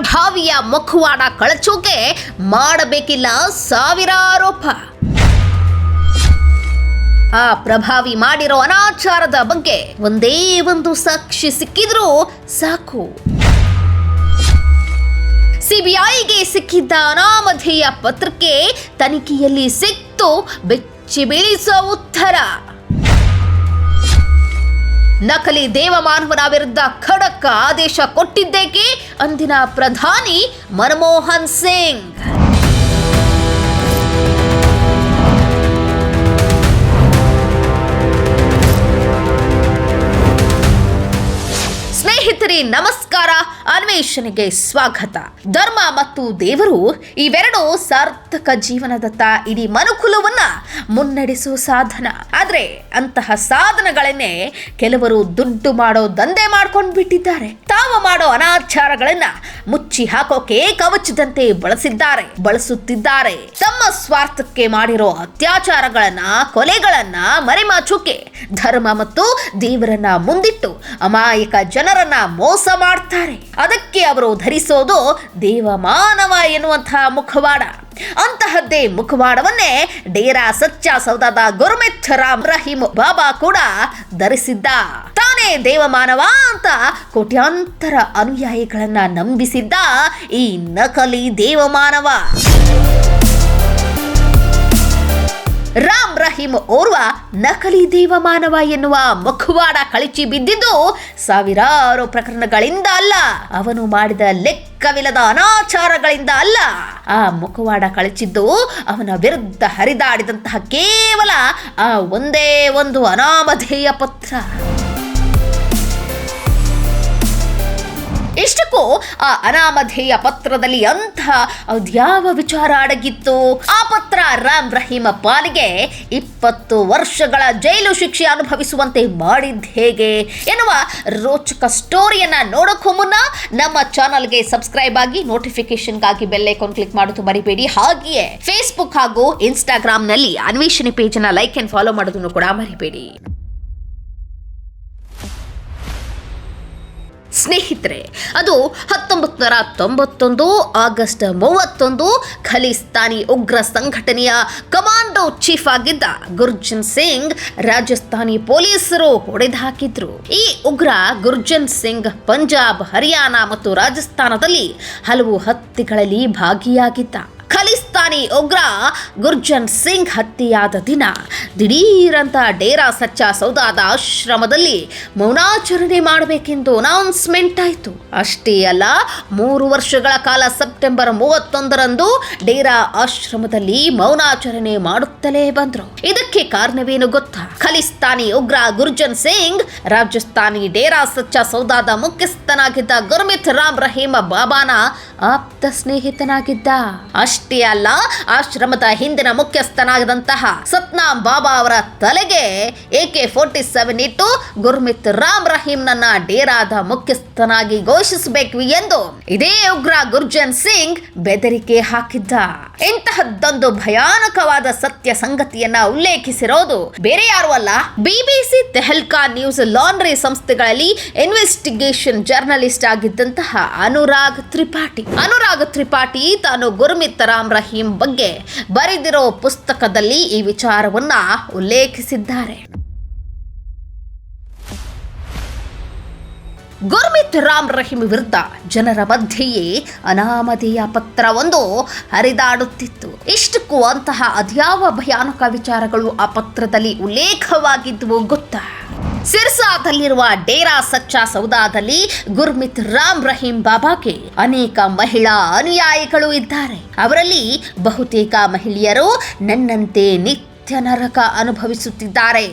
ಪ್ರಭಾವಿಯ ಮುಖವಾಡ ಕಳಚೋಕೆ ಮಾಡಬೇಕಿಲ್ಲ ಸಾವಿರ ಆರೋಪ. ಆ ಪ್ರಭಾವಿ ಮಾಡಿರೋ ಅನಾಚಾರದ ಬಗ್ಗೆ ಒಂದೇ ಒಂದು ಸಾಕ್ಷಿ ಸಿಕ್ಕಿದ್ರೂ ಸಾಕು. ಸಿಬಿಐಗೆ ಸಿಕ್ಕಿದ್ದ ಅನಾಮಧೇಯ ಪತ್ರಕ್ಕೆ ತನಿಖೆಯಲ್ಲಿ ಸಿಕ್ತು ಬೆಚ್ಚಿ ಬೀಳಿಸೋ ಉತ್ತರ. ನಕಲಿ ದೇವಮಾನವನ ವಿರುದ್ಧ ಖಡಕ್ ಆದೇಶ ಕೊಟ್ಟಿದ್ದೇಕೆ ಅಂದಿನ ಪ್ರಧಾನಿ ಮನಮೋಹನ್ ಸಿಂಗ್. ಸ್ನೇಹಿತರೆ ನಮಸ್ಕಾರ, ಅನ್ವೇಷಣೆಗೆ ಸ್ವಾಗತ. ಧರ್ಮ ಮತ್ತು ದೇವರು ಇವೆರಡು ಸಾರ್ಥಕ ಜೀವನದತ್ತ ಇಡೀ ಮನುಕುಲವನ್ನ ಮುನ್ನಡೆಸೋ ಸಾಧನ. ಆದ್ರೆ ಅಂತಹ ಸಾಧನಗಳನ್ನೇ ಕೆಲವರು ದುಡ್ಡು ಮಾಡೋ ದಂಧೆ ಮಾಡ್ಕೊಂಡು ಬಿಟ್ಟಿದ್ದಾರೆ. ತಾವು ಮಾಡೋ ಅನಾಚಾರಗಳನ್ನ ಮುಚ್ಚಿ ಹಾಕೋಕೆ ಕವಚದಂತೆ ಬಳಸುತ್ತಿದ್ದಾರೆ. ತಮ್ಮ ಸ್ವಾರ್ಥಕ್ಕೆ ಮಾಡಿರೋ ಅತ್ಯಾಚಾರಗಳನ್ನ, ಕೊಲೆಗಳನ್ನ ಮರೆಮಾಚೋಕೆ ಧರ್ಮ ಮತ್ತು ದೇವರನ್ನ ಮುಂದಿಟ್ಟು ಅಮಾಯಕ ಜನರನ್ನ ಮೋಸ ಮಾಡ್ತಾರೆ. ಅದಕ್ಕೆ ಅವರು ಧರಿಸೋದು ದೇವಮಾನವ ಎನ್ನುವಂತಹ ಮುಖವಾಡ. ಅಂತಹದ್ದೇ ಮುಖವಾಡವನ್ನೇ ಡೇರಾ ಸಚ್ಚಾ ಸೌದಾದ ಗುರ್ಮಿತ್ ರಾಮ್ ರಹೀಂ ಬಾಬಾ ಕೂಡ ಧರಿಸಿದ್ದ. ತಾನೇ ದೇವಮಾನವ ಅಂತ ಕೋಟ್ಯಾಂತರ ಅನುಯಾಯಿಗಳನ್ನ ನಂಬಿಸಿದ್ದ ಈ ನಕಲಿ ದೇವಮಾನವ ರಾಮ್ ರಹೀಂ ಓರ್ವ ನಕಲಿ ದೇವಮಾನವ ಎನ್ನುವ ಮುಖವಾಡ ಕಳಚಿ ಬಿದ್ದಿದ್ದು ಸಾವಿರಾರು ಪ್ರಕರಣಗಳಿಂದ ಅಲ್ಲ, ಅವನು ಮಾಡಿದ ಲೆಕ್ಕವಿಲ್ಲದ ಅನಾಚಾರಗಳಿಂದ ಅಲ್ಲ. ಆ ಮುಖವಾಡ ಕಳಚಿದ್ದು ಅವನ ವಿರುದ್ಧ ಹರಿದಾಡಿದಂತಹ ಕೇವಲ ಆ ಒಂದೇ ಒಂದು ಅನಾಮಧೇಯ ಪತ್ರ. ಇಷ್ಟಕ್ಕೂ ಆ ಅನಾಮಧೇಯ ಪತ್ರದಲ್ಲಿ ಅಂತಹ ಅದ್ಯಾವ ವಿಚಾರ ಅಡಗಿತ್ತು? ಆ ಪತ್ರ ರಾಮ್ ರಹೀಂ ಪಾಲಿಗೆ 20 ವರ್ಷಗಳ ಜೈಲು ಶಿಕ್ಷೆ ಅನುಭವಿಸುವಂತೆ ಮಾಡಿದ್ದು ಹೇಗೆ ಎನ್ನುವ ರೋಚಕ ಸ್ಟೋರಿಯನ್ನ ನೋಡೋಕ್ಕೂ ಮುನ್ನ ನಮ್ಮ ಚಾನಲ್ಗೆ ಸಬ್ಸ್ಕ್ರೈಬ್ ಆಗಿ ನೋಟಿಫಿಕೇಶನ್ಗಾಗಿ ಬೆಲ್ ಐಕಾನ್ ಕ್ಲಿಕ್ ಮಾಡೋದು ಮರಿಬೇಡಿ. ಹಾಗೆಯೇ ಫೇಸ್ಬುಕ್ ಹಾಗೂ ಇನ್ಸ್ಟಾಗ್ರಾಮ್ನಲ್ಲಿ ಅನ್ವೇಷಣೆ ಪೇಜನ್ನ ಲೈಕ್ ಅಂಡ್ ಫಾಲೋ ಮಾಡೋದನ್ನು ಕೂಡ ಮರಿಬೇಡಿ. ಸ್ನೇಹಿತರೆ, ಅದು 1991 ಆಗಸ್ಟ್ 31 ಖಲಿಸ್ತಾನಿ ಉಗ್ರ ಸಂಘಟನೆಯ ಕಮಾಂಡೋ ಚೀಫ್ ಆಗಿದ್ದ ಗುರ್ಜನ್ ಸಿಂಗ್ ರಾಜಸ್ಥಾನಿ ಪೊಲೀಸರು ಹೊಡೆದು ಹಾಕಿದ್ರು. ಈ ಉಗ್ರ ಗುರ್ಜನ್ ಸಿಂಗ್ ಪಂಜಾಬ್, ಹರಿಯಾಣ ಮತ್ತು ರಾಜಸ್ಥಾನದಲ್ಲಿ ಹಲವು ಹತ್ಯೆಗಳಲ್ಲಿ ಭಾಗಿಯಾಗಿದ್ದ. ಖಲಿಸ್ತಾನಿ ಉಗ್ರ ಗುರ್ಜನ್ ಸಿಂಗ್ ಹತ್ಯೆಯಾದ ದಿನ ದಿಢೀರಂತ ಡೇರಾ ಸಚ್ಚಾ ಸೌದಾದ ಆಶ್ರಮದಲ್ಲಿ ಮೌನಾಚರಣೆ ಮಾಡಬೇಕೆಂದು ಅನೌನ್ಸ್ಮೆಂಟ್ ಆಯಿತು. ಅಷ್ಟೇ ಅಲ್ಲ, 3 ವರ್ಷಗಳ ಕಾಲ ಸೆಪ್ಟೆಂಬರ್ 31ರಂದು ಡೇರಾ ಆಶ್ರಮದಲ್ಲಿ ಮೌನಾಚರಣೆ ಮಾಡುತ್ತಲೇ ಬಂದ್ರು. ಇದಕ್ಕೆ ಕಾರಣವೇನು ಗೊತ್ತಾ? ಖಲಿಸ್ತಾನಿ ಉಗ್ರ ಗುರ್ಜನ್ ಸಿಂಗ್ ರಾಜಸ್ಥಾನಿ ಡೇರಾ ಸಚ್ಚಾ ಸೌದಾದ ಮುಖ್ಯಸ್ಥನಾಗಿದ್ದ ಗುರ್ಮಿತ್ ರಾಮ್ ರಹೀಂ ಬಾಬಾನ ಆಪ್ತ ಸ್ನೇಹಿತನಾಗಿದ್ದ. ಅಷ್ಟೇ ಅಲ್ಲ, ಆಶ್ರಮದ ಹಿಂದಿನ ಮುಖ್ಯಸ್ಥನಾಗಿದ್ದಂತಹ ಸತ್ನಾಮ್ ಬಾಬಾ ಅವರ ತಲೆಗೆ AK-47 ಇಟ್ಟು ಗುರ್ಮಿತ್ ರಾಮ್ ರಹೀಂನನ್ನ ಡೇರಾದ ಮುಖ್ಯಸ್ಥನಾಗಿ ಘೋಷಿಸಬೇಕು ಎಂದು ಇದೇ ಉಗ್ರ ಗುರ್ಜನ್ ಸಿಂಗ್ ಬೆದರಿಕೆ ಹಾಕಿದ್ದ. ಇಂತಹದ್ದೊಂದು ಭಯಾನಕವಾದ ಸತ್ಯ ಸಂಗತಿಯನ್ನ ಉಲ್ಲೇಖಿಸಿರೋದು ಬೇರೆ ಯಾರು ಅಲ್ಲ, BBC ತೆಹಲ್ಕಾ ನ್ಯೂಸ್ ಲಾಂಡ್ರಿ ಸಂಸ್ಥೆಗಳಲ್ಲಿ ಇನ್ವೆಸ್ಟಿಗೇಷನ್ ಜರ್ನಲಿಸ್ಟ್ ಆಗಿದ್ದಂತಹ ಅನುರಾಗ್ ತ್ರಿಪಾಠಿ ತಾನು ಗುರ್ಮಿತ್ ರಾಮ್ ರಹೀಂ ಬಗ್ಗೆ ಬರೆದಿರೋ ಪುಸ್ತಕದಲ್ಲಿ ಈ ವಿಚಾರವನ್ನ ಉಲ್ಲೇಖಿಸಿದ್ದಾರೆ. ಗುರ್ಮಿತ್ ರಾಮ್ ರಹೀಂ ವಿರುದ್ಧ ಜನರ ಮಧ್ಯೆಯೇ ಅನಾಮಧೇಯ ಪತ್ರವೊಂದು ಹರಿದಾಡುತ್ತಿತ್ತು. ಇಷ್ಟಕ್ಕೂ ಅಂತಹ ಅದ್ಯಾವ ಭಯಾನಕ ವಿಚಾರಗಳು ಆ ಪತ್ರದಲ್ಲಿ ಉಲ್ಲೇಖವಾಗಿದ್ವು ಗೊತ್ತಾ? ಸಿರ್ಸಾದಲ್ಲಿರುವ ಡೇರಾ ಸಚ್ಚಾ ಸೌದಾದಲ್ಲಿ ಗುರ್ಮಿತ್ ರಾಮ್ ರಹೀಂ ಬಾಬಾಗೆ ಅನೇಕ ಮಹಿಳಾ ಅನುಯಾಯಿಗಳು ಇದ್ದಾರೆ. ಅವರಲ್ಲಿ ಬಹುತೇಕ ಮಹಿಳೆಯರು ನನ್ನಂತೆ ನಿತ್ಯ ನರಕ ಅನುಭವಿಸುತ್ತಿದ್ದಾರೆ.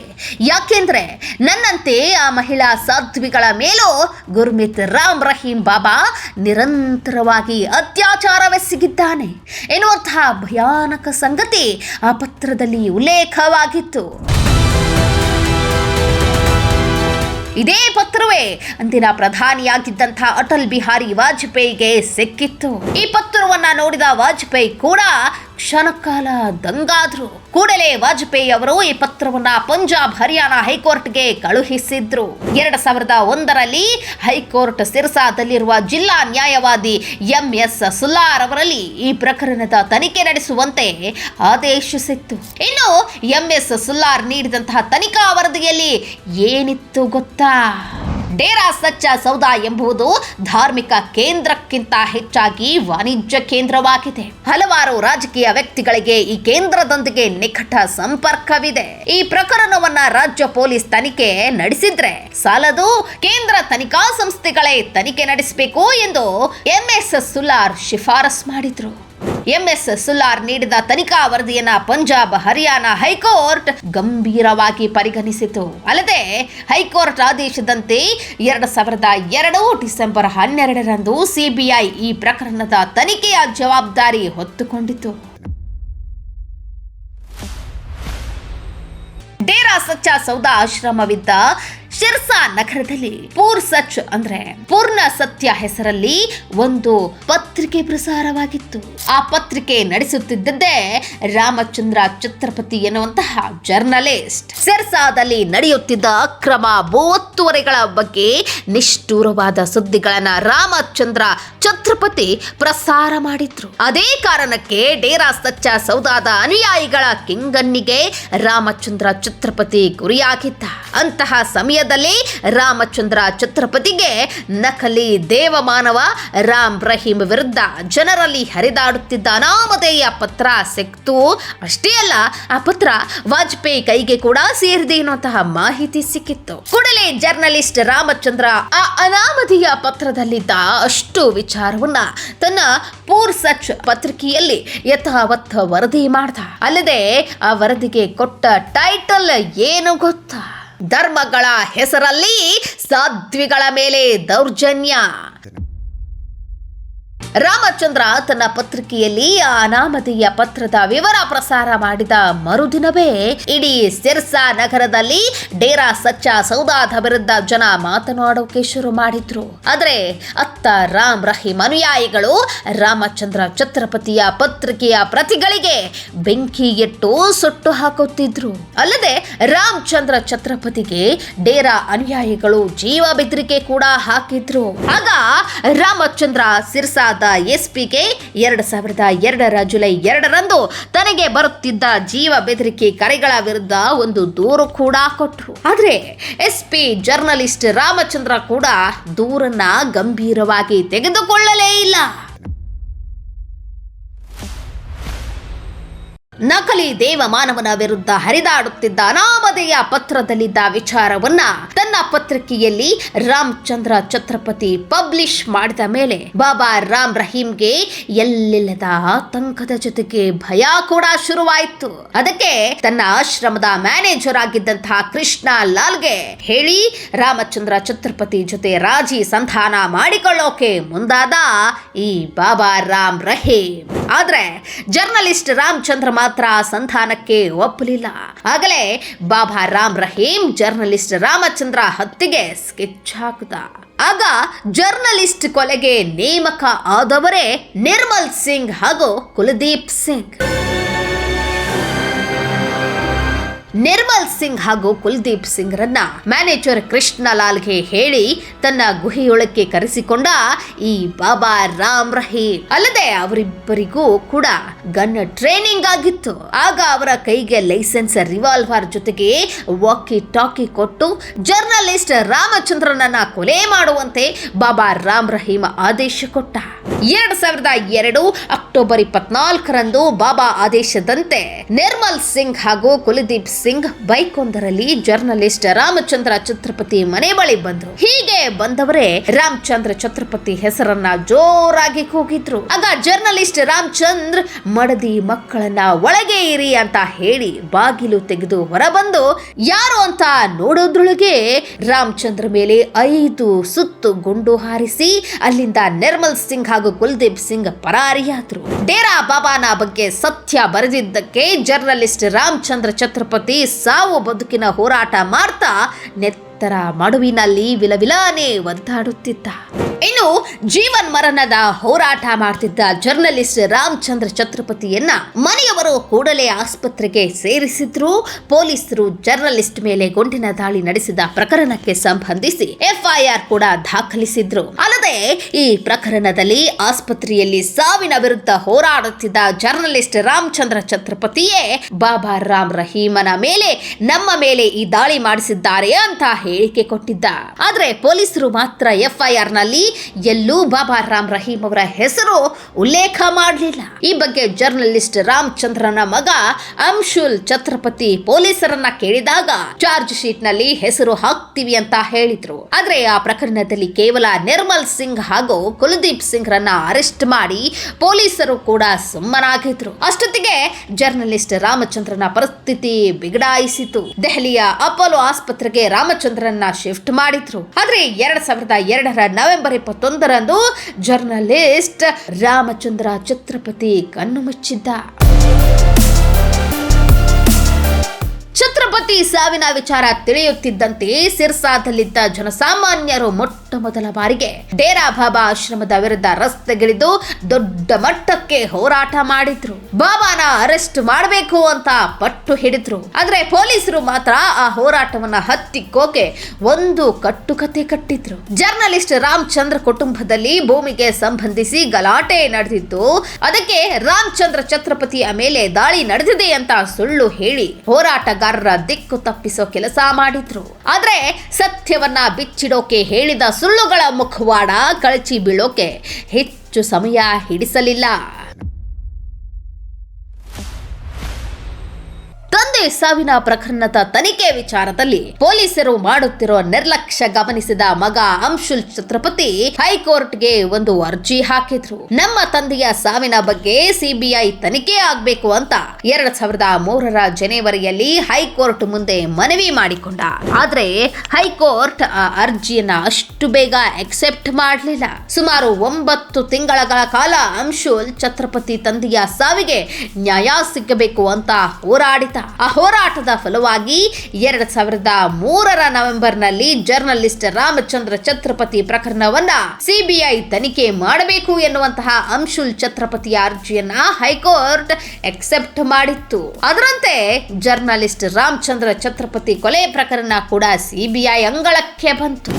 ಯಾಕೆಂದ್ರೆ ನನ್ನಂತೆ ಆ ಮಹಿಳಾ ಸಾಧ್ವಿಗಳ ಮೇಲೂ ಗುರ್ಮಿತ್ ರಾಮ್ ರಹೀಂ ಬಾಬಾ ನಿರಂತರವಾಗಿ ಅತ್ಯಾಚಾರವೆಸಗಿದ್ದಾನೆ ಎನ್ನುವಂತಹ ಭಯಾನಕ ಸಂಗತಿ ಆ ಪತ್ರದಲ್ಲಿ ಉಲ್ಲೇಖವಾಗಿತ್ತು. ಇದೇ ಪತ್ರವೇ ಅಂದಿನ ಪ್ರಧಾನಿಯಾಗಿದ್ದಂತಹ ಅಟಲ್ ಬಿಹಾರಿ ವಾಜಪೇಯಿಗೆ ಸಿಕ್ಕಿತ್ತು. ಈ ಪತ್ರವನ್ನ ನೋಡಿದ ವಾಜಪೇಯಿ ಕೂಡ ಕ್ಷಣಕಾಲ ದಂಗಾದ್ರು. ಕೂಡಲೇ ವಾಜಪೇಯಿ ಅವರು ಈ ಪತ್ರವನ್ನ ಪಂಜಾಬ್ ಹರಿಯಾಣ ಹೈಕೋರ್ಟ್ಗೆ ಕಳುಹಿಸಿದ್ರು. 2001ರಲ್ಲಿ ಹೈಕೋರ್ಟ್ ಸಿರ್ಸಾದಲ್ಲಿರುವ ಜಿಲ್ಲಾ ನ್ಯಾಯವಾದಿ MS ಸುಲ್ಲಾರ್ ಅವರಲ್ಲಿ ಈ ಪ್ರಕರಣದ ತನಿಖೆ ನಡೆಸುವಂತೆ ಆದೇಶಿಸಿತ್ತು. ಇನ್ನು MS ಸುಲ್ಲಾರ್ ನೀಡಿದಂತಹ ತನಿಖಾ ವರದಿಯಲ್ಲಿ ಏನಿತ್ತು ಗೊತ್ತಾ? ಡೇರಾ ಸಚ್ಚಾ ಸೌದಾ ಎಂಬುದು ಧಾರ್ಮಿಕ ಕೇಂದ್ರಕ್ಕಿಂತ ಹೆಚ್ಚಾಗಿ ವಾಣಿಜ್ಯ ಕೇಂದ್ರವಾಗಿದೆ. ಹಲವಾರು ರಾಜಕೀಯ ವ್ಯಕ್ತಿಗಳಿಗೆ ಈ ಕೇಂದ್ರದೊಂದಿಗೆ ನಿಕಟ ಸಂಪರ್ಕವಿದೆ. ಈ ಪ್ರಕರಣವನ್ನ ರಾಜ್ಯ ಪೊಲೀಸ್ ತನಿಖೆ ನಡೆಸಿದ್ರೆ ಸಾಲದು, ಕೇಂದ್ರ ತನಿಖಾ ಸಂಸ್ಥೆಗಳೇ ತನಿಖೆ ನಡೆಸಬೇಕು ಎಂದು MS ಸುಲ್ಲಾರ್ ಶಿಫಾರಸ್ ಮಾಡಿದ್ರು. MS ಸುಲ್ಲಾರ್ ನೀಡಿದ ತನಿಖಾ ವರದಿಯನ್ನ ಪಂಜಾಬ್ ಹರಿಯಾಣ ಹೈಕೋರ್ಟ್ ಗಂಭೀರವಾಗಿ ಪರಿಗಣಿಸಿತು. ಅಲ್ಲದೆ ಹೈಕೋರ್ಟ್ ಆದೇಶದಂತೆ 2002 ಡಿಸೆಂಬರ್ 12ರಂದು CBI ಈ ಪ್ರಕರಣದ ತನಿಖೆಯ ಜವಾಬ್ದಾರಿ ಹೊತ್ತುಕೊಂಡಿತು. ಡೇರಾ ಸಚ್ಚಾ ಸೌದಾ ಆಶ್ರಮವಿದ್ದ ಶಿರ್ಸಾ ನಗರದಲ್ಲಿ ಪೂರ್ಸಚ್ ಅಂದ್ರೆ ಪೂರ್ಣ ಸತ್ಯ ಹೆಸರಲ್ಲಿ ಒಂದು ಪತ್ರಿಕೆ ಪ್ರಸಾರವಾಗಿತ್ತು. ಆ ಪತ್ರಿಕೆ ನಡೆಸುತ್ತಿದ್ದೇ ರಾಮಚಂದ್ರ ಛತ್ರಪತಿ ಎನ್ನುವಂತಹ ಜರ್ನಲಿಸ್ಟ್ ಸಿರ್ಸಾದಲ್ಲಿ ನಡೆಯುತ್ತಿದ್ದ ಅಕ್ರಮ ಭೂವತ್ತುವರಿಗಳ ಬಗ್ಗೆ ನಿಷ್ಠೂರವಾದ ಸುದ್ದಿಗಳನ್ನ ರಾಮಚಂದ್ರ ಛತ್ರಪತಿ ಪ್ರಸಾರ ಮಾಡಿದ್ರು. ಅದೇ ಕಾರಣಕ್ಕೆ ಡೇರಾ ಸಚ್ಚಾ ಸೌದಾದ ಅನುಯಾಯಿಗಳ ಕೆಂಗಣ್ಣಿಗೆ ರಾಮಚಂದ್ರ ಛತ್ರಪತಿ ಗುರಿಯಾಗಿದ್ದ. ಅಂತಹ ಸಮಯದಲ್ಲಿ ರಾಮಚಂದ್ರ ಛತ್ರಪತಿಗೆ ನಕಲಿ ದೇವಮಾನವ ರಾಮ್ ರಹೀಂ ವಿರುದ್ಧ ಜನರಲ್ಲಿ ಹರಿದಾಡುತ್ತಿದ್ದ ಅನಾಮಧೇಯ ಪತ್ರ ಸಿಕ್ತು. ಅಷ್ಟೇ ಅಲ್ಲ, ಆ ಪತ್ರ ವಾಜಪೇಯಿ ಕೈಗೆ ಕೂಡ ಸೇರಿದೆ ಎನ್ನುವಂತಹ ಮಾಹಿತಿ ಸಿಕ್ಕಿತ್ತು. ಕೂಡಲೇ ಜರ್ನಲಿಸ್ಟ್ ರಾಮಚಂದ್ರ ಆ ಅನಾಮಧೇಯ ಪತ್ರದಲ್ಲಿದ್ದ ಅಷ್ಟು ವಿಚಾರವನ್ನ ತನ್ನ ಪೂರ್ಸಚ್ ಪತ್ರಿಕೆಯಲ್ಲಿ ಯಥಾವತ್ ವರದಿ ಮಾಡ್ದ. ಅಲ್ಲದೆ ಆ ವರದಿಗೆ ಕೊಟ್ಟ ಟೈಟಲ್ ಏನು ಗೊತ್ತಾ? ಧರ್ಮಗಳ ಹೆಸರಲ್ಲಿ ಸಾಧ್ವಿಗಳ ಮೇಲೆ ದೌರ್ಜನ್ಯ. ರಾಮಚಂದ್ರ ತನ್ನ ಪತ್ರಿಕೆಯಲ್ಲಿ ಆ ಅನಾಮಧೇಯ ಪತ್ರದ ವಿವರ ಪ್ರಸಾರ ಮಾಡಿದ ಮರುದಿನವೇ ಇಡೀ ಸಿರ್ಸಾ ನಗರದಲ್ಲಿ ಡೇರಾ ಸಚ್ಚಾ ಸೌದಾದ ವಿರುದ್ಧ ಜನ ಮಾತನಾಡೋಕೆ ಶುರು ಮಾಡಿದ್ರು. ಆದ್ರೆ ಅತ್ತ ರಾಮ್ ರಹೀಂ ಅನುಯಾಯಿಗಳು ರಾಮಚಂದ್ರ ಛತ್ರಪತಿಯ ಪತ್ರಿಕೆಯ ಪ್ರತಿಗಳಿಗೆ ಬೆಂಕಿ ಇಟ್ಟು ಸುಟ್ಟು ಹಾಕುತ್ತಿದ್ರು. ಅಲ್ಲದೆ ರಾಮಚಂದ್ರ ಛತ್ರಪತಿಗೆ ಡೇರಾ ಅನುಯಾಯಿಗಳು ಜೀವ ಬೆದರಿಕೆ ಕೂಡ ಹಾಕಿದ್ರು. ಆಗ ರಾಮಚಂದ್ರ ಸಿರ್ಸಾದ ಎಸ್ಪಿಗೆ 2002 ಜುಲೈ 2ರಂದು ತನಗೆ ಬರುತ್ತಿದ್ದ ಜೀವ ಬೆದರಿಕೆ ಕರೆಗಳ ವಿರುದ್ಧ ಒಂದು ದೂರು ಕೂಡ ಕೊಟ್ಟರು. ಆದ್ರೆ SP ಜರ್ನಲಿಸ್ಟ್ ರಾಮಚಂದ್ರ ಕೂಡ ದೂರನ್ನ ಗಂಭೀರವಾಗಿ ತೆಗೆದುಕೊಳ್ಳಲೇ ಇಲ್ಲ. ನಕಲಿ ದೇವಮಾನವನ ವಿರುದ್ಧ ಹರಿದಾಡುತ್ತಿದ್ದ ಅನಾಮಧೇಯ ಪತ್ರದಲ್ಲಿದ್ದ ವಿಚಾರವನ್ನ ತನ್ನ ಪತ್ರಿಕೆಯಲ್ಲಿ ರಾಮಚಂದ್ರ ಛತ್ರಪತಿ ಪಬ್ಲಿಷ್ ಮಾಡಿದ ಮೇಲೆ ಬಾಬಾ ರಾಮ್ ರಹೀಂಗೆ ಎಲ್ಲಿಲ್ಲದ ಆತಂಕದ ಜೊತೆಗೆ ಭಯ ಕೂಡ ಶುರುವಾಯಿತು. ಅದಕ್ಕೆ ತನ್ನ ಆಶ್ರಮದ ಮ್ಯಾನೇಜರ್ ಆಗಿದ್ದಂತಹ ಕೃಷ್ಣ ಲಾಲ್ಗೆ ಹೇಳಿ ರಾಮಚಂದ್ರ ಛತ್ರಪತಿ ಜೊತೆ ರಾಜಿ ಸಂಧಾನ ಮಾಡಿಕೊಳ್ಳೋಕೆ ಮುಂದಾದ ಈ ಬಾಬಾ ರಾಮ್ ರಹೀಂ. ಆದ್ರೆ ಜರ್ನಲಿಸ್ಟ್ ರಾಮಚಂದ್ರ ಮಾತ್ರ ಸಂಧಾನಕ್ಕೆ ಒಪ್ಪಲಿಲ್ಲ. ಆಗಲೇ ಬಾಬಾ ರಾಮ್ ರಹೀಂ ಜರ್ನಲಿಸ್ಟ್ ರಾಮಚಂದ್ರ ಹತ್ಯೆಗೆ ಸ್ಕೆಚ್ ಹಾಕಿದ. ಆಗ ಜರ್ನಲಿಸ್ಟ್ ಕೊಲೆಗೆ ನೇಮಕ ಆದವರೇ ನಿರ್ಮಲ್ ಸಿಂಗ್ ಹಾಗೂ ಕುಲದೀಪ್ ಸಿಂಗ್. ನಿರ್ಮಲ್ ಸಿಂಗ್ ಹಾಗೂ ಕುಲ್ದೀಪ್ ಸಿಂಗ್ ರನ್ನ ಮ್ಯಾನೇಜರ್ ಕೃಷ್ಣಲಾಲ್ಗೆ ಹೇಳಿ ತನ್ನ ಗುಹೆಯೊಳಕ್ಕೆ ಕರೆಸಿಕೊಂಡ ಈ ಬಾಬಾ ರಾಮ್ ರಹೀಂ. ಅಲ್ಲದೆ ಅವರಿಬ್ಬರಿಗೂ ಕೂಡ ಗನ್ ಟ್ರೈನಿಂಗ್ ಆಗಿತ್ತು. ಆಗ ಅವರ ಕೈಗೆ ಲೈಸೆನ್ಸ್ ರಿವಾಲ್ವರ್ ಜೊತೆಗೆ ವಾಕಿ ಟಾಕಿ ಕೊಟ್ಟು ಜರ್ನಲಿಸ್ಟ್ ರಾಮಚಂದ್ರನನ್ನ ಕೊಲೆ ಮಾಡುವಂತೆ ಬಾಬಾ ರಾಮ್ ರಹೀಂ ಆದೇಶ ಕೊಟ್ಟ. 2002 ಅಕ್ಟೋಬರ್ 24ರಂದು ಬಾಬಾ ಆದೇಶದಂತೆ ನಿರ್ಮಲ್ ಸಿಂಗ್ ಹಾಗೂ ಕುಲದೀಪ್ ಸಿಂಗ್ ಬೈಕ್ ಒಂದರಲ್ಲಿ ಜರ್ನಲಿಸ್ಟ್ ರಾಮಚಂದ್ರ ಛತ್ರಪತಿ ಮನೆ ಬಳಿ ಬಂದ್ರು. ಹೀಗೆ ಬಂದವರೇ ರಾಮಚಂದ್ರ ಛತ್ರಪತಿ ಹೆಸರನ್ನ ಜೋರಾಗಿ ಕೂಗಿದ್ರು. ಆಗ ಜರ್ನಲಿಸ್ಟ್ ರಾಮಚಂದ್ರ ಮಡದಿ ಮಕ್ಕಳನ್ನ ಒಳಗೆ ಇರಿ ಅಂತ ಹೇಳಿ ಬಾಗಿಲು ತೆಗೆದು ಹೊರಬಂದು ಯಾರು ಅಂತ ನೋಡೋದ್ರೊಳಗೆ ರಾಮಚಂದ್ರ ಮೇಲೆ 5 ಸುತ್ತು ಗುಂಡು ಹಾರಿಸಿ ಅಲ್ಲಿಂದ ನಿರ್ಮಲ್ ಸಿಂಗ್ ಹಾಗೂ ಕುಲ್ದೀಪ್ ಸಿಂಗ್ ಪರಾರಿಯಾದ್ರು. ಡೇರಾ ಬಾಬಾನ ಬಗ್ಗೆ ಸತ್ಯ ಬರೆದಿದ್ದಕ್ಕೆ ಜರ್ನಲಿಸ್ಟ್ ರಾಮಚಂದ್ರ ಛತ್ರಪತಿ ಸಾವು ಬದುಕಿನ ಹೋರಾಟ ಮಾಡ್ತಾ ಕಾರ್ಯಕರ್ತರ ಮಡುವಿನಲ್ಲಿ ವಿಲವಿಲಾನೆ ಒದ್ದಾಡುತ್ತಿದ್ದ. ಇನ್ನು ಜೀವನ್ ಮರಣದ ಹೋರಾಟ ಮಾಡ್ತಿದ್ದ ಜರ್ನಲಿಸ್ಟ್ ರಾಮಚಂದ್ರ ಛತ್ರಪತಿಯನ್ನ ಮನೆಯವರು ಕೂಡಲೇ ಆಸ್ಪತ್ರೆಗೆ ಸೇರಿಸಿದ್ರು. ಪೊಲೀಸರು ಜರ್ನಲಿಸ್ಟ್ ಮೇಲೆ ಗುಂಡಿನ ದಾಳಿ ನಡೆಸಿದ ಪ್ರಕರಣಕ್ಕೆ ಸಂಬಂಧಿಸಿ ಎಫ್ಐಆರ್ ಕೂಡ ದಾಖಲಿಸಿದ್ರು. ಅಲ್ಲದೆ ಈ ಪ್ರಕರಣದಲ್ಲಿ ಆಸ್ಪತ್ರೆಯಲ್ಲಿ ಸಾವಿನ ವಿರುದ್ಧ ಹೋರಾಡುತ್ತಿದ್ದ ಜರ್ನಲಿಸ್ಟ್ ರಾಮಚಂದ್ರ ಛತ್ರಪತಿಯೇ ಬಾಬಾ ರಾಮ್ ರಹೀಮನ ಮೇಲೆ ನಮ್ಮ ಮೇಲೆ ಈ ದಾಳಿ ಮಾಡಿಸಿದ್ದಾರೆ ಅಂತ ಹೇಳಿಕೆ ಕೊಟ್ಟಿದ್ದ. ಆದ್ರೆ ಪೊಲೀಸರು ಮಾತ್ರ ಎಫ್ಐಆರ್ ನಲ್ಲಿ ಎಲ್ಲೂ ಬಾಬಾ ರಾಮ್ ರಹೀಂ ಅವರ ಹೆಸರು ಉಲ್ಲೇಖ ಮಾಡಲಿಲ್ಲ. ಈ ಬಗ್ಗೆ ಜರ್ನಲಿಸ್ಟ್ ರಾಮಚಂದ್ರನ ಮಗ ಅಂಶುಲ್ ಛತ್ರಪತಿ ಪೊಲೀಸರನ್ನ ಕೇಳಿದಾಗ ಚಾರ್ಜ್ ಶೀಟ್ ನಲ್ಲಿ ಹೆಸರು ಹಾಕ್ತೀವಿ ಅಂತ ಹೇಳಿದ್ರು. ಆದ್ರೆ ಆ ಪ್ರಕರಣದಲ್ಲಿ ಕೇವಲ ನಿರ್ಮಲ್ ಸಿಂಗ್ ಹಾಗೂ ಕುಲದೀಪ್ ಸಿಂಗ್ ರನ್ನ ಅರೆಸ್ಟ್ ಮಾಡಿ ಪೊಲೀಸರು ಕೂಡ ಸುಮ್ಮನಾಗಿದ್ರು. ಅಷ್ಟೊತ್ತಿಗೆ ಜರ್ನಲಿಸ್ಟ್ ರಾಮಚಂದ್ರನ ಪರಿಸ್ಥಿತಿ ಬಿಗಡಾಯಿಸಿತು. ದೆಹಲಿಯ ಅಪೋಲೋ ಆಸ್ಪತ್ರೆಗೆ ರಾಮಚಂದ್ರನ್ನ ಶಿಫ್ಟ್ ಮಾಡಿದ್ರು. ಆದ್ರೆ 2002ರ ನವೆಂಬರ್ 21ರಂದು ಜರ್ನಲಿಸ್ಟ್ ರಾಮಚಂದ್ರ ಛತ್ರಪತಿ ಕಣ್ಣು ಮುಚ್ಚಿದ್ದ. ಛತ್ರಪತಿ ಸಾವಿನ ವಿಚಾರ ತಿಳಿಯುತ್ತಿದ್ದಂತೆ ಸಿರ್ಸಾದಲ್ಲಿದ್ದ ಜನಸಾಮಾನ್ಯರು ಮೊಟ್ಟ ಮೊದಲ ಬಾರಿಗೆ ಡೇರಾ ಬಾಬಾ ಆಶ್ರಮದ ವಿರುದ್ಧ ರಸ್ತೆಗಿಳಿದು ದೊಡ್ಡ ಮಟ್ಟಕ್ಕೆ ಹೋರಾಟ ಮಾಡಿದ್ರು. ಬಾಬಾನ ಅರೆಸ್ಟ್ ಮಾಡಬೇಕು ಅಂತ ಪಟ್ಟು ಹಿಡಿದ್ರು. ಆದ್ರೆ ಪೊಲೀಸರು ಮಾತ್ರ ಆ ಹೋರಾಟವನ್ನ ಹತ್ತಿಕ್ಕೋಕೆ ಒಂದು ಕಟ್ಟುಕತೆ ಕಟ್ಟಿದ್ರು. ಜರ್ನಲಿಸ್ಟ್ ರಾಮಚಂದ್ರ ಕುಟುಂಬದಲ್ಲಿ ಭೂಮಿಗೆ ಸಂಬಂಧಿಸಿ ಗಲಾಟೆ ನಡೆದಿದ್ದು, ಅದಕ್ಕೆ ರಾಮಚಂದ್ರ ಛತ್ರಪತಿಯ ಮೇಲೆ ದಾಳಿ ನಡೆದಿದೆ ಅಂತ ಸುಳ್ಳು ಹೇಳಿ ಹೋರಾಟಗಾರರ ದಿಕ್ಕು ತಪ್ಪಿಸೋ ಕೆಲಸ ಮಾಡಿದ್ರು. ಆದ್ರೆ ಸತ್ಯವನ್ನ ಬಿಚ್ಚಿಡೋಕೆ ಹೇಳಿದ ಸುಳ್ಳುಗಳ ಮುಖವಾಡ ಕಳಚಿ ಬೀಳೋಕೆ ಹೆಚ್ಚು ಸಮಯ ಹಿಡಿಸಲಿಲ್ಲ. ತಂದೆ ಸಾವಿನ ಪ್ರಕರಣದ ತನಿಖೆ ವಿಚಾರದಲ್ಲಿ ಪೊಲೀಸರು ಮಾಡುತ್ತಿರೋ ನಿರ್ಲಕ್ಷ್ಯ ಗಮನಿಸಿದ ಮಗ ಅಂಶುಲ್ ಛತ್ರಪತಿ ಹೈಕೋರ್ಟ್ಗೆ ಒಂದು ಅರ್ಜಿ ಹಾಕಿದ್ರು. ನಮ್ಮ ತಂದೆಯ ಸಾವಿನ ಬಗ್ಗೆ ಸಿಬಿಐ ತನಿಖೆ ಆಗ್ಬೇಕು ಅಂತ 2003ರ ಜನವರಿಯಲ್ಲಿ ಹೈಕೋರ್ಟ್ ಮುಂದೆ ಮನವಿ ಮಾಡಿಕೊಂಡ. ಆದ್ರೆ ಹೈಕೋರ್ಟ್ ಆ ಅರ್ಜಿಯನ್ನ ಅಷ್ಟು ಬೇಗ ಅಕ್ಸೆಪ್ಟ್ ಮಾಡಲಿಲ್ಲ. ಸುಮಾರು 9 ತಿಂಗಳ ಕಾಲ ಅಂಶುಲ್ ಛತ್ರಪತಿ ತಂದೆಯ ಸಾವಿಗೆ ನ್ಯಾಯ ಸಿಗಬೇಕು ಅಂತ ಹೋರಾಡಿದ. ಆ ಹೋರಾಟದ ಫಲವಾಗಿ 2003ರ ನವೆಂಬರ್ನಲ್ಲಿ ಜರ್ನಲಿಸ್ಟ್ ರಾಮಚಂದ್ರ ಛತ್ರಪತಿ ಪ್ರಕರಣವನ್ನ ಸಿಬಿಐ ತನಿಖೆ ಮಾಡಬೇಕು ಎನ್ನುವಂತಹ ಅಂಶುಲ್ ಛತ್ರಪತಿಯ ಅರ್ಜಿಯನ್ನ ಹೈಕೋರ್ಟ್ ಅಕ್ಸೆಪ್ಟ್ ಮಾಡಿತ್ತು. ಅದರಂತೆ ಜರ್ನಲಿಸ್ಟ್ ರಾಮಚಂದ್ರ ಛತ್ರಪತಿ ಕೊಲೆ ಪ್ರಕರಣ ಕೂಡ ಸಿಬಿಐ ಅಂಗಳಕ್ಕೆ ಬಂತು.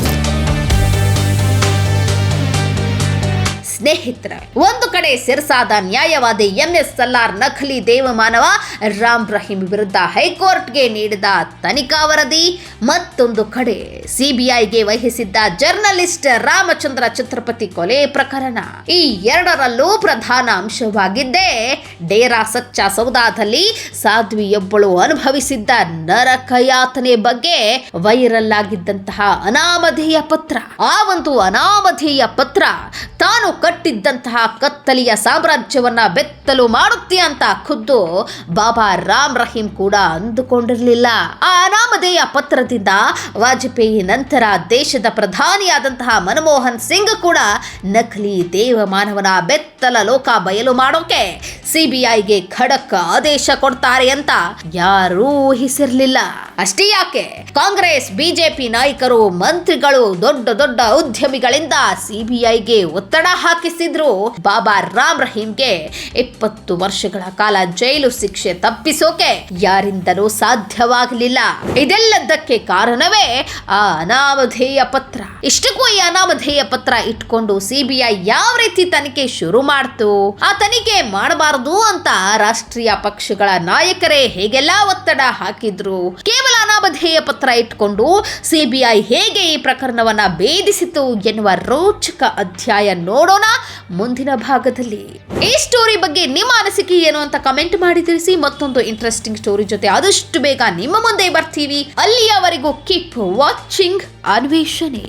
ಸ್ನೇಹಿತರ, ಒಂದು ಕಡೆ ಸಿರ್ಸಾದ ನ್ಯಾಯವಾದಿ NSLR ನಕಲಿ ದೇವಮಾನವ ರಾಮ್ ರಹೀಂ ವಿರುದ್ಧ ಹೈಕೋರ್ಟ್ಗೆ ನೀಡಿದ ತನಿಖಾ ವರದಿ, ಮತ್ತೊಂದು ಕಡೆ ಸಿಬಿಐಗೆ ವಹಿಸಿದ್ದ ಜರ್ನಲಿಸ್ಟ್ ರಾಮಚಂದ್ರ ಛತ್ರಪತಿ ಕೊಲೆ ಪ್ರಕರಣ. ಈ ಎರಡರಲ್ಲೂ ಪ್ರಧಾನ ಅಂಶವಾಗಿದ್ದೇ ಡೇರಾ ಸಚ್ಚಾ ಸೌದಾದಲ್ಲಿ ಸಾಧ್ವಿಯೊಬ್ಬಳು ಅನುಭವಿಸಿದ್ದ ನರಕಯಾತನೆ ಬಗ್ಗೆ ವೈರಲ್ ಆಗಿದ್ದಂತಹ ಅನಾಮಧೇಯ ಪತ್ರ. ಆ ಒಂದು ಅನಾಮಧೇಯ ಪತ್ರ ತಾನು ಕಟ್ಟಿದ್ದಂತಹ ಕತ್ತಲೆಯ ಸಾಮ್ರಾಜ್ಯವನ್ನ ಬೆತ್ತಲು ಮಾಡುತ್ತೆ ಅಂತ ಖುದ್ದು ಬಾಬಾ ರಾಮ್ ರಹೀಂ ಕೂಡ ಅಂದುಕೊಂಡಿರಲಿಲ್ಲ. ಆ ಅನಾಮಧೇಯ ಪತ್ರದಿಂದ ವಾಜಪೇಯಿ ನಂತರ ದೇಶದ ಪ್ರಧಾನಿಯಾದಂತಹ ಮನಮೋಹನ್ ಸಿಂಗ್ ಕೂಡ ನಕಲಿ ದೇವಮಾನವನ ಬೆತ್ತಲ ಲೋಕ ಬಯಲು ಮಾಡೋಕೆ ಸಿಬಿಐಗೆ ಖಡಕ್ ಆದೇಶ ಕೊಡ್ತಾರೆ ಅಂತ ಯಾರೂ ಊಹಿಸಿರ್ಲಿಲ್ಲ. ಅಷ್ಟೇ ಯಾಕೆ, ಕಾಂಗ್ರೆಸ್ ಬಿಜೆಪಿ ನಾಯಕರು, ಮಂತ್ರಿಗಳು, ದೊಡ್ಡ ದೊಡ್ಡ ಉದ್ಯಮಿಗಳಿಂದ ಸಿಬಿಐಗೆ ಒತ್ತಡ ಹಾಕಿಸಿದ್ರು. ಬಾಬಾ ರಾಮ್ ರಹೀಂಗೆ 20 ವರ್ಷಗಳ ಕಾಲ ಜೈಲು ಶಿಕ್ಷೆ ತಪ್ಪಿಸೋಕೆ ಯಾರಿಂದಲೂ ಸಾಧ್ಯವಾಗಲಿಲ್ಲ. ಇದೆಲ್ಲದಕ್ಕೆ ಕಾರಣವೇ ಆ ಅನಾಮಧೇಯ ಪತ್ರ. ಇಷ್ಟಕ್ಕೂ ಈ ಅನಾಮಧೇಯ ಪತ್ರ ಇಟ್ಕೊಂಡು ಸಿಬಿಐ ಯಾವ ರೀತಿ ತನಿಖೆ ಶುರು ಮಾಡ್ತು, ಆ ತನಿಖೆ ಮಾಡಬಾರದು ಅಂತ ರಾಷ್ಟ್ರೀಯ ಪಕ್ಷಗಳ ನಾಯಕರೇ ಹೇಗೆಲ್ಲ ಒತ್ತಡ ಹಾಕಿದ್ರು, ಕೇವಲ ಅನಾಮಧೇಯ ಪತ್ರ ಇಟ್ಕೊಂಡು ಸಿಬಿಐ ಹೇಗೆ ಈ ಪ್ರಕರಣವನ್ನ ಭೇದಿಸಿತು ಎನ್ನುವ ರೋಚಕ ಅಧ್ಯಾಯ ನೋಡೋಣ ಮುಂದಿನ ಭಾಗದಲ್ಲಿ. ಈ ಸ್ಟೋರಿ ಬಗ್ಗೆ ನಿಮ್ಮ ಅನಿಸಿಕೆ ಏನು ಅಂತ ಕಮೆಂಟ್ ಮಾಡಿ ತಿಳಿಸಿ. ಮತ್ತೊಂದು ಇಂಟ್ರೆಸ್ಟಿಂಗ್ ಸ್ಟೋರಿ ಜೊತೆ ಆದಷ್ಟು ಬೇಗ ನಿಮ್ಮ ಮುಂದೆ ಬರ್ತೀವಿ. ಅಲ್ಲಿಯವರೆಗೂ ಕೀಪ್ ವಾಚಿಂಗ್ ಅನ್ವೇಷಣೆ.